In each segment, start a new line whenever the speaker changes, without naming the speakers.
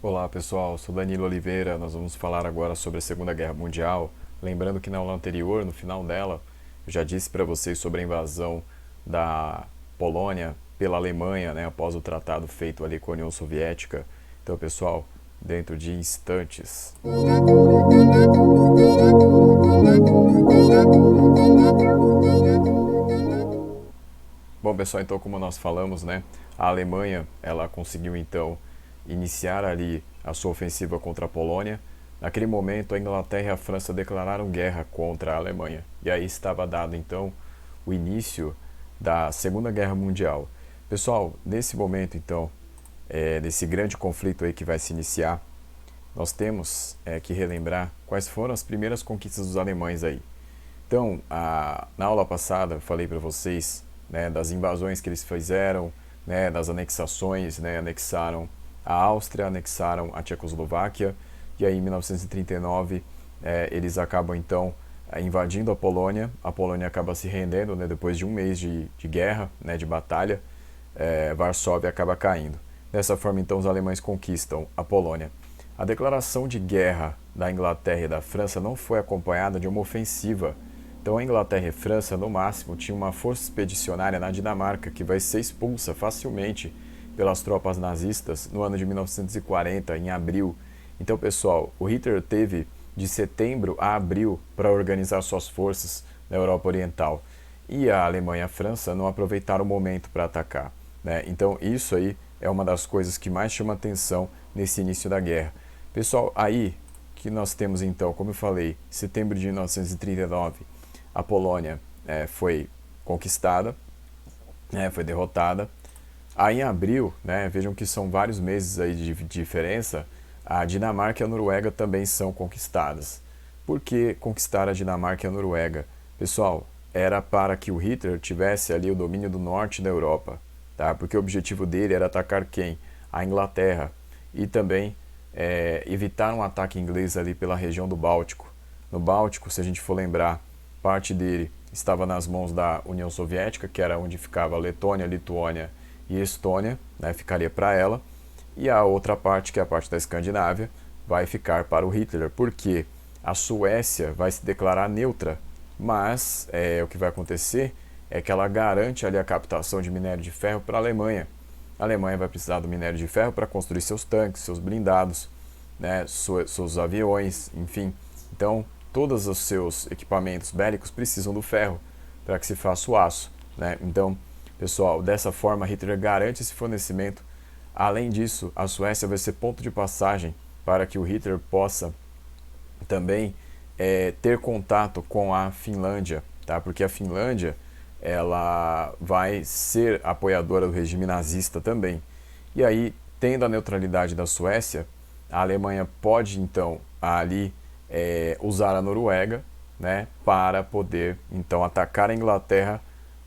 Olá pessoal, sou Danilo Oliveira. Nós vamos falar agora sobre a Segunda Guerra Mundial. Lembrando que na aula anterior, no final dela, eu já disse para vocês sobre a invasão da Polônia pela Alemanha, né, após o tratado feito ali com a União Soviética. Então, pessoal, dentro de instantes. Bom, pessoal, então como nós falamos, né, a Alemanha, ela conseguiu então iniciar ali a sua ofensiva contra a Polônia. Naquele momento, a Inglaterra e a França declararam guerra contra a Alemanha. E aí estava dado então o início da Segunda Guerra Mundial. Pessoal, nesse momento então, desse grande conflito aí que vai se iniciar, nós temos que relembrar quais foram as primeiras conquistas dos alemães aí. Então, na aula passada, eu falei para vocês, né, das invasões que eles fizeram, né, das anexações, né, anexaram a Áustria, anexaram a Tchecoslováquia, e aí em 1939 eles acabam então invadindo a Polônia acaba se rendendo, né, depois de um mês de guerra, né, de batalha, Varsóvia acaba caindo. Dessa forma então os alemães conquistam a Polônia. A declaração de guerra da Inglaterra e da França não foi acompanhada de uma ofensiva. Então a Inglaterra e a França, no máximo, tinham uma força expedicionária na Dinamarca, que vai ser expulsa facilmente pelas tropas nazistas no ano de 1940, em abril. Então, pessoal, o Hitler teve de setembro a abril para organizar suas forças na Europa Oriental. E a Alemanha e a França não aproveitaram o momento para atacar, né? Então, isso aí é uma das coisas que mais chama atenção nesse início da guerra. Pessoal, aí que nós temos então, como eu falei, setembro de 1939, a Polônia foi conquistada, foi derrotada. Aí em abril, né, vejam que são vários meses aí de diferença, a Dinamarca e a Noruega também são conquistadas. Por que conquistar a Dinamarca e a Noruega? Pessoal, era para que o Hitler tivesse ali o domínio do norte da Europa, tá? Porque o objetivo dele era atacar quem? A Inglaterra. E também evitar um ataque inglês ali pela região do Báltico. No Báltico, se a gente for lembrar, parte dele estava nas mãos da União Soviética, que era onde ficava a Letônia, Lituânia e Estônia, né, ficaria para ela. E a outra parte, que é a parte da Escandinávia, vai ficar para o Hitler, porque a Suécia vai se declarar neutra, mas o que vai acontecer é que ela garante ali a captação de minério de ferro para a Alemanha. A Alemanha vai precisar do minério de ferro para construir seus tanques, seus blindados, né, seus aviões, enfim. Então, todos os seus equipamentos bélicos precisam do ferro para que se faça o aço, né? Então, pessoal, dessa forma Hitler garante esse fornecimento. Além disso, a Suécia vai ser ponto de passagem para que o Hitler possa também ter contato com a Finlândia, tá? Porque a Finlândia ela vai ser apoiadora do regime nazista também. E aí, tendo a neutralidade da Suécia, a Alemanha pode então ali usar a Noruega, né, para poder então atacar a Inglaterra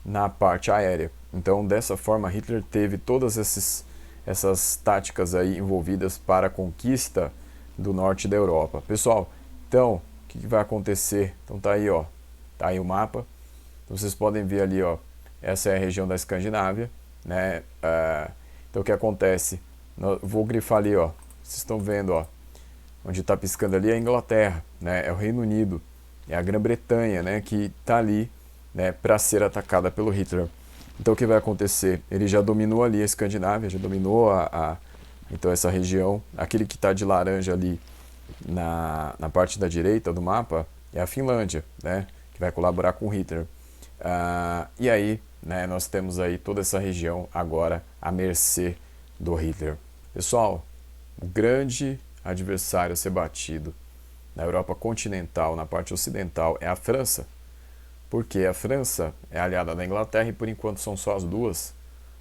na parte aérea. Então, dessa forma, Hitler teve todas essas táticas aí envolvidas para a conquista do norte da Europa. Pessoal, então, o que vai acontecer? Então tá aí, ó, tá aí o mapa. Então, vocês podem ver ali, ó, essa é a região da Escandinávia, né? Então o que acontece? Eu vou grifar ali, ó, vocês estão vendo, ó, onde está piscando ali é a Inglaterra, né? É o Reino Unido, é a Grã-Bretanha, né? Que está ali, né, para ser atacada pelo Hitler. Então o que vai acontecer? Ele já dominou ali a Escandinávia, já dominou então essa região. Aquele que está de laranja ali na parte da direita do mapa é a Finlândia, né, que vai colaborar com Hitler. E aí, né, nós temos aí toda essa região agora à mercê do Hitler. Pessoal, o grande adversário a ser batido na Europa continental, na parte ocidental, é a França. Porque a França é aliada da Inglaterra e por enquanto são só as duas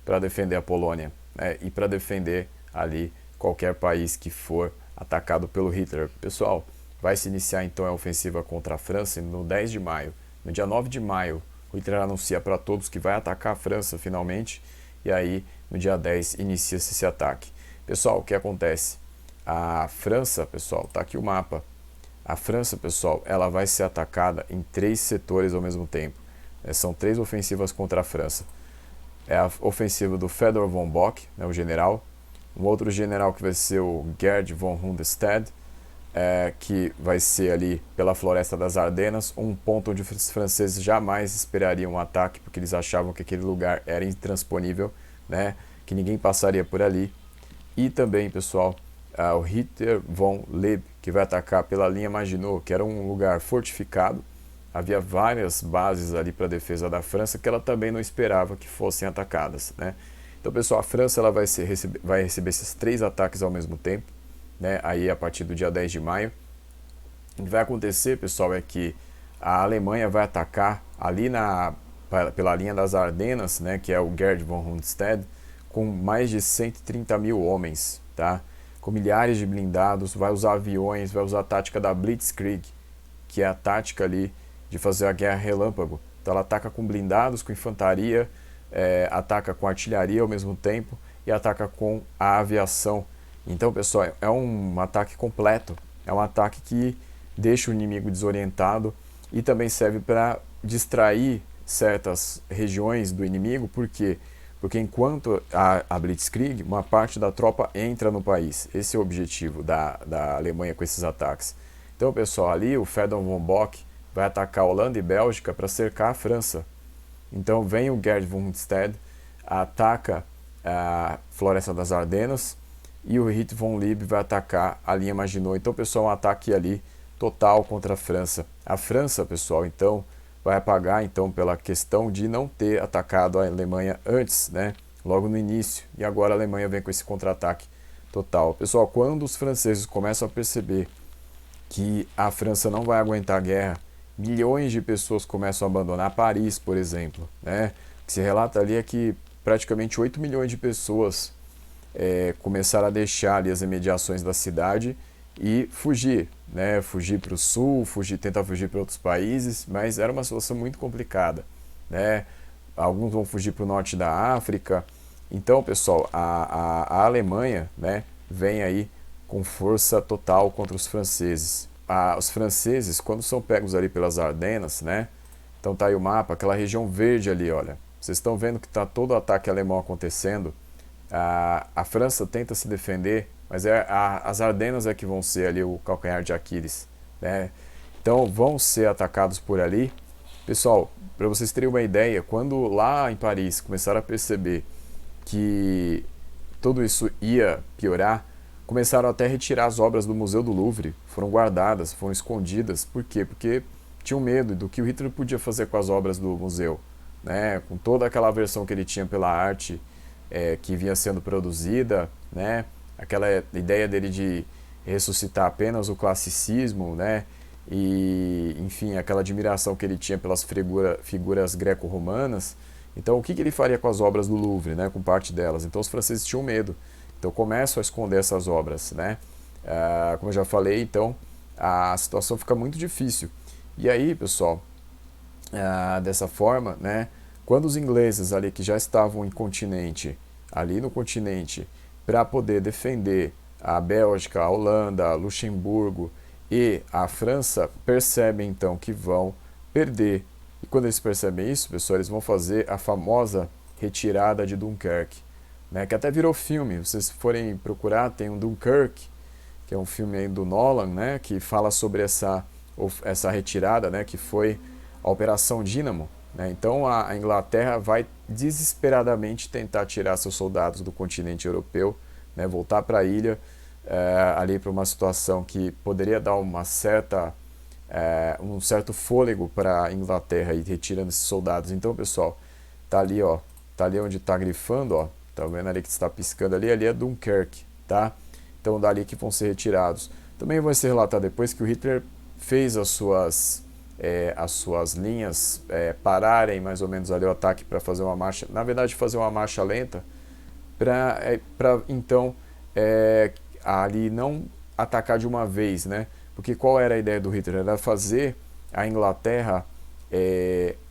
para defender a Polônia, né, e para defender ali qualquer país que for atacado pelo Hitler. Pessoal, vai se iniciar então a ofensiva contra a França no 10 de maio. No dia 9 de maio, o Hitler anuncia para todos que vai atacar a França finalmente, e aí no dia 10 inicia-se esse ataque. Pessoal, o que acontece? A França, pessoal, tá aqui o mapa. A França, pessoal, ela vai ser atacada em 3 setores ao mesmo tempo. São 3 ofensivas contra a França. É a ofensiva do Fedor von Bock, né, o general, um outro general que vai ser o Gerd von Rundstedt, que vai ser ali pela Floresta das Ardenas, um ponto onde os franceses jamais esperariam um ataque, porque eles achavam que aquele lugar era intransponível, né, que ninguém passaria por ali. E também, pessoal, o Ritter von Leeb, que vai atacar pela linha Maginot, que era um lugar fortificado. Havia várias bases ali para a defesa da França que ela também não esperava que fossem atacadas, né? Então, pessoal, a França ela vai receber esses 3 ataques ao mesmo tempo, né? Aí a partir do dia 10 de maio. O que vai acontecer, pessoal, é que a Alemanha vai atacar ali pela linha das Ardenas, né? Que é o Gerd von Rundstedt, com mais de 130 mil homens, tá? Com milhares de blindados, vai usar aviões, vai usar a tática da Blitzkrieg, que é a tática ali de fazer a guerra relâmpago. Então ela ataca com blindados, com infantaria, ataca com artilharia ao mesmo tempo e ataca com a aviação. Então, pessoal, é um ataque completo, é um ataque que deixa o inimigo desorientado e também serve para distrair certas regiões do inimigo. Por quê? Porque enquanto a Blitzkrieg, uma parte da tropa entra no país. Esse é o objetivo da Alemanha com esses ataques. Então, pessoal, ali o Ferdinand von Bock vai atacar a Holanda e Bélgica para cercar a França. Então vem o Gerd von Rundstedt, ataca a Floresta das Ardenas e o Ritter von Leeb vai atacar a linha Maginot. Então, pessoal, um ataque ali total contra a França. A França, pessoal, então vai pagar então pela questão de não ter atacado a Alemanha antes, né? Logo no início. E agora a Alemanha vem com esse contra-ataque total. Pessoal, quando os franceses começam a perceber que a França não vai aguentar a guerra, milhões de pessoas começam a abandonar Paris, por exemplo, né? O que se relata ali é que praticamente 8 milhões de pessoas começaram a deixar ali as imediações da cidade e fugir, né? Fugir para o sul, tentar fugir para outros países, mas era uma situação muito complicada, né? Alguns vão fugir para o norte da África. Então, pessoal, a Alemanha, né, vem aí com força total contra os franceses. Os franceses, quando são pegos ali pelas Ardenas, né? Então tá aí o mapa, aquela região verde ali, olha. Vocês estão vendo que está todo o ataque alemão acontecendo. A França tenta se defender, mas as Ardenas é que vão ser ali o calcanhar de Aquiles, né? Então vão ser atacados por ali. Pessoal, para vocês terem uma ideia, quando lá em Paris começaram a perceber que tudo isso ia piorar, começaram até a retirar as obras do Museu do Louvre, foram guardadas, foram escondidas. Por quê? Porque tinham medo do que o Hitler podia fazer com as obras do museu, né? Com toda aquela aversão que ele tinha pela arte que vinha sendo produzida, né? Aquela ideia dele de ressuscitar apenas o classicismo, né? E, enfim, aquela admiração que ele tinha pelas figuras greco-romanas. Então, o que ele faria com as obras do Louvre, né? Com parte delas? Então, os franceses tinham medo. Então começam a esconder essas obras, né? Como eu já falei, então a situação fica muito difícil. E aí, pessoal, dessa forma, né? Quando os ingleses ali que já estavam ali no continente, para poder defender a Bélgica, a Holanda, Luxemburgo e a França, percebem então que vão perder. E quando eles percebem isso, pessoal, eles vão fazer a famosa retirada de Dunkerque, né, que até virou filme. Se vocês forem procurar, tem um Dunkirk, que é um filme aí do Nolan, né, que fala sobre essa retirada, né, que foi a Operação Dínamo, né? Então a Inglaterra vai desesperadamente tentar tirar seus soldados do continente europeu, né, voltar para a ilha, ali para uma situação que poderia dar um certo fôlego para a Inglaterra e retirando esses soldados. Então, pessoal, tá ali, ó, tá ali onde está grifando, ó. Tá vendo ali que está piscando ali? Ali é Dunkirk, tá? Então dali que vão ser retirados. Também vai ser relatado depois que o Hitler fez as suas linhas pararem mais ou menos ali o ataque para fazer uma marcha, na verdade fazer uma marcha lenta, para então ali não atacar de uma vez, né? Porque qual era a ideia do Hitler? Era fazer a Inglaterra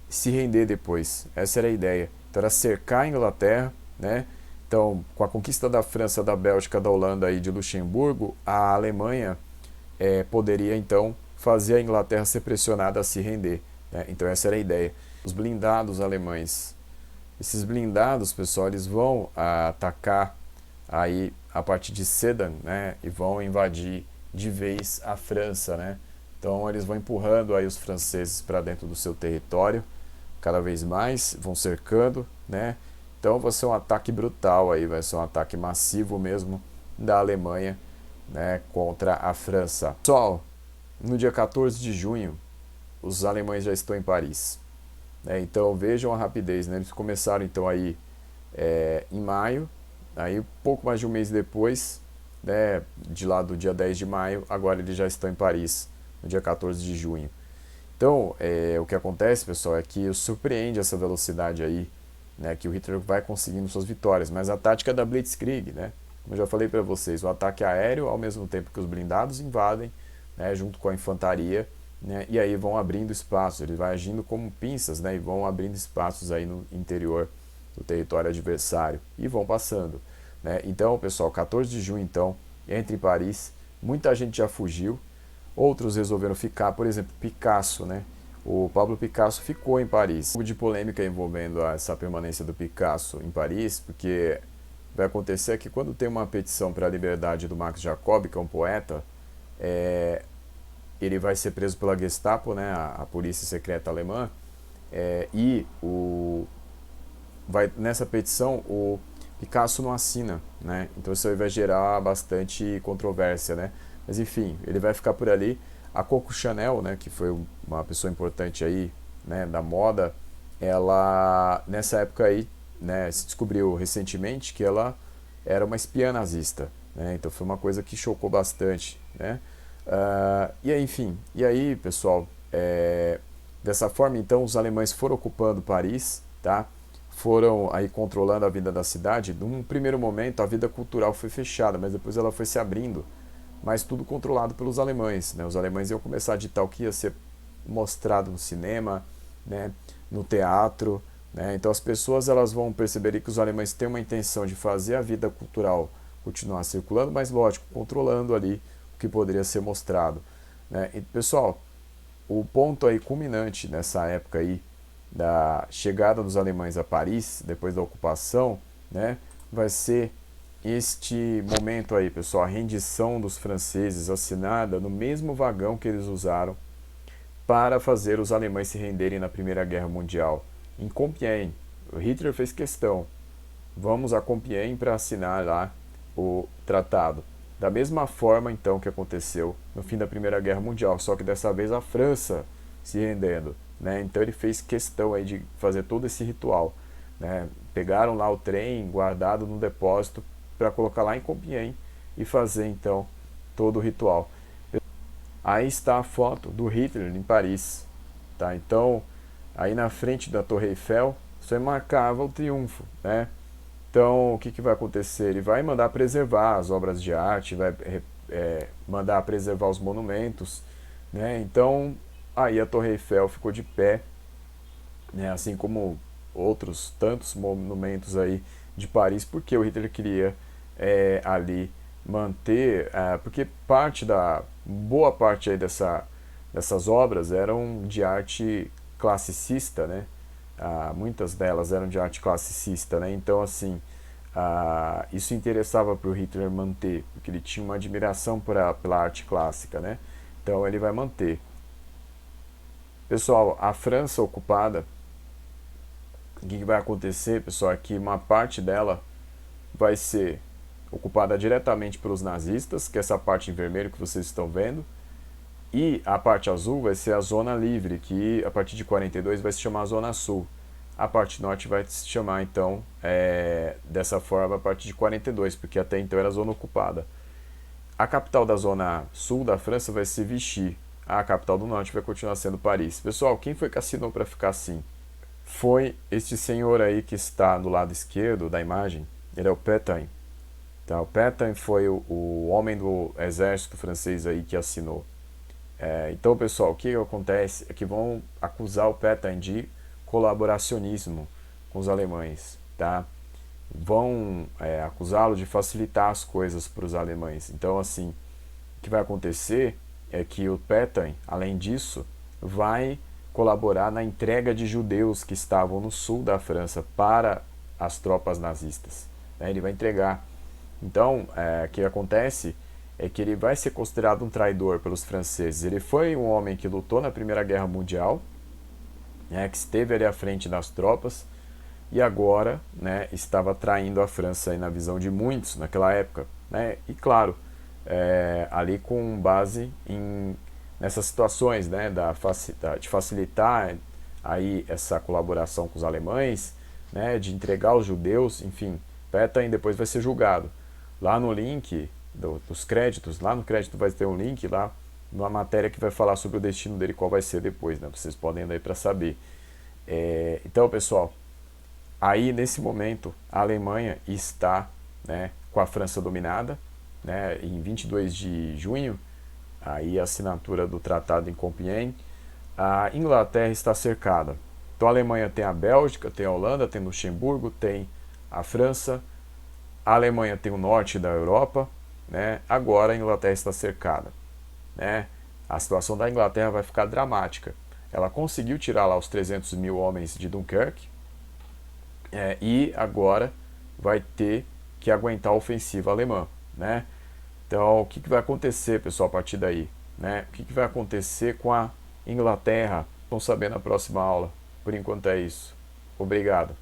se render depois. Essa era a ideia. Então era cercar a Inglaterra, né? Então, com a conquista da França, da Bélgica, da Holanda e de Luxemburgo, a Alemanha poderia então fazer a Inglaterra ser pressionada a se render, né? Então essa era a ideia. Os blindados alemães, esses blindados, pessoal, eles vão atacar aí a partir de Sedan, né, e vão invadir de vez a França, né? Então eles vão empurrando aí os franceses para dentro do seu território, cada vez mais, vão cercando, né? Então vai ser um ataque brutal aí, vai ser um ataque massivo mesmo da Alemanha, né, contra a França. Pessoal, no dia 14 de junho, os alemães já estão em Paris, né? Então vejam a rapidez, né? Eles começaram então aí em maio, aí pouco mais de um mês depois, né, de lá do dia 10 de maio, agora eles já estão em Paris, no dia 14 de junho. Então, o que acontece, pessoal, é que surpreende essa velocidade aí, né, que o Hitler vai conseguindo suas vitórias, mas a tática da Blitzkrieg, né, como eu já falei para vocês, o ataque aéreo ao mesmo tempo que os blindados invadem, né, junto com a infantaria, né, e aí vão abrindo espaços, ele vai agindo como pinças, né, e vão abrindo espaços aí no interior do território adversário e vão passando, né. Então, pessoal, 14 de junho, então, entre em Paris, muita gente já fugiu, outros resolveram ficar, por exemplo, Picasso, né? O Pablo Picasso ficou em Paris. Um pouco de polêmica envolvendo essa permanência do Picasso em Paris, porque vai acontecer que quando tem uma petição para a liberdade do Max Jacob, que é um poeta, ele vai ser preso pela Gestapo, né? A polícia secreta alemã, nessa petição o Picasso não assina, né? Então isso aí vai gerar bastante controvérsia, né? Mas enfim, ele vai ficar por ali. A Coco Chanel, né, que foi uma pessoa importante aí, né, da moda, ela nessa época aí, né, se descobriu recentemente que ela era uma espiã nazista, né? Então foi uma coisa que chocou bastante, né? E aí, enfim, e aí, pessoal, dessa forma então os alemães foram ocupando Paris, tá? Foram aí controlando a vida da cidade. Num primeiro momento a vida cultural foi fechada, mas depois ela foi se abrindo, mas tudo controlado pelos alemães, né? Os alemães iam começar a ditar o que ia ser mostrado no cinema, né? No teatro, né? Então as pessoas elas vão perceber que os alemães têm uma intenção de fazer a vida cultural continuar circulando, mas lógico, controlando ali o que poderia ser mostrado, né? E, pessoal, o ponto aí culminante nessa época aí da chegada dos alemães a Paris, depois da ocupação, né, vai ser este momento aí, pessoal, a rendição dos franceses assinada no mesmo vagão que eles usaram para fazer os alemães se renderem na Primeira Guerra Mundial, em Compiègne. O Hitler fez questão, vamos a Compiègne para assinar lá o tratado. Da mesma forma, então, que aconteceu no fim da Primeira Guerra Mundial, só que dessa vez a França se rendendo, né? Então ele fez questão aí de fazer todo esse ritual, né? Pegaram lá o trem guardado no depósito para colocar lá em Compiègne e fazer então todo o ritual. Aí está a foto do Hitler em Paris, tá? Então aí na frente da Torre Eiffel isso marcava o triunfo, né? Então o que vai acontecer? Ele vai mandar preservar as obras de arte, vai mandar preservar os monumentos, né? Então aí a Torre Eiffel ficou de pé, né? Assim como outros tantos monumentos aí de Paris, porque o Hitler queria ali manter, porque boa parte aí dessas obras eram de arte classicista, né? Muitas delas eram de arte classicista, né? Então assim, isso interessava para o Hitler manter, porque ele tinha uma admiração pela arte clássica, né? Então ele vai manter. Pessoal, a França ocupada, o que vai acontecer, pessoal, é que uma parte dela vai ser ocupada diretamente pelos nazistas, que é essa parte em vermelho que vocês estão vendo, e a parte azul vai ser a Zona Livre, que a partir de 42 vai se chamar Zona Sul. A parte norte vai se chamar, então, dessa forma a partir de 42, porque até então era a zona ocupada. A capital da Zona Sul da França vai ser Vichy. A capital do norte vai continuar sendo Paris. Pessoal, quem foi que assinou para ficar assim? Foi este senhor aí que está do lado esquerdo da imagem. Ele é o Pétain. Tá, o Pétain foi o homem do exército francês aí que assinou. Então, pessoal, o que acontece é que vão acusar o Pétain de colaboracionismo com os alemães, tá? Vão acusá-lo de facilitar as coisas para os alemães. Então, assim, o que vai acontecer é que o Pétain, além disso, vai colaborar na entrega de judeus que estavam no sul da França para as tropas nazistas, né? Ele vai entregar. Então, o que acontece é que ele vai ser considerado um traidor pelos franceses. Ele foi um homem que lutou na Primeira Guerra Mundial, né, que esteve ali à frente das tropas e agora, né, estava traindo a França aí na visão de muitos naquela época, né? E claro, ali com base nessas situações, né, de facilitar aí essa colaboração com os alemães, né, de entregar os judeus, enfim, Petain depois vai ser julgado. Lá no link dos créditos, lá no crédito vai ter um link lá, uma matéria que vai falar sobre o destino dele, qual vai ser depois, né? Vocês podem ir aí para saber. Então, pessoal, aí nesse momento a Alemanha está, né, com a França dominada, né, em 22 de junho, aí a assinatura do tratado em Compiègne, a Inglaterra está cercada. Então a Alemanha tem a Bélgica, tem a Holanda, tem Luxemburgo, tem a França, a Alemanha tem o norte da Europa, né? Agora a Inglaterra está cercada, né? A situação da Inglaterra vai ficar dramática. Ela conseguiu tirar lá os 300 mil homens de Dunkerque, e agora vai ter que aguentar a ofensiva alemã, né? Então, o que vai acontecer, pessoal, a partir daí, né? O que vai acontecer com a Inglaterra? Vamos saber na próxima aula. Por enquanto é isso. Obrigado.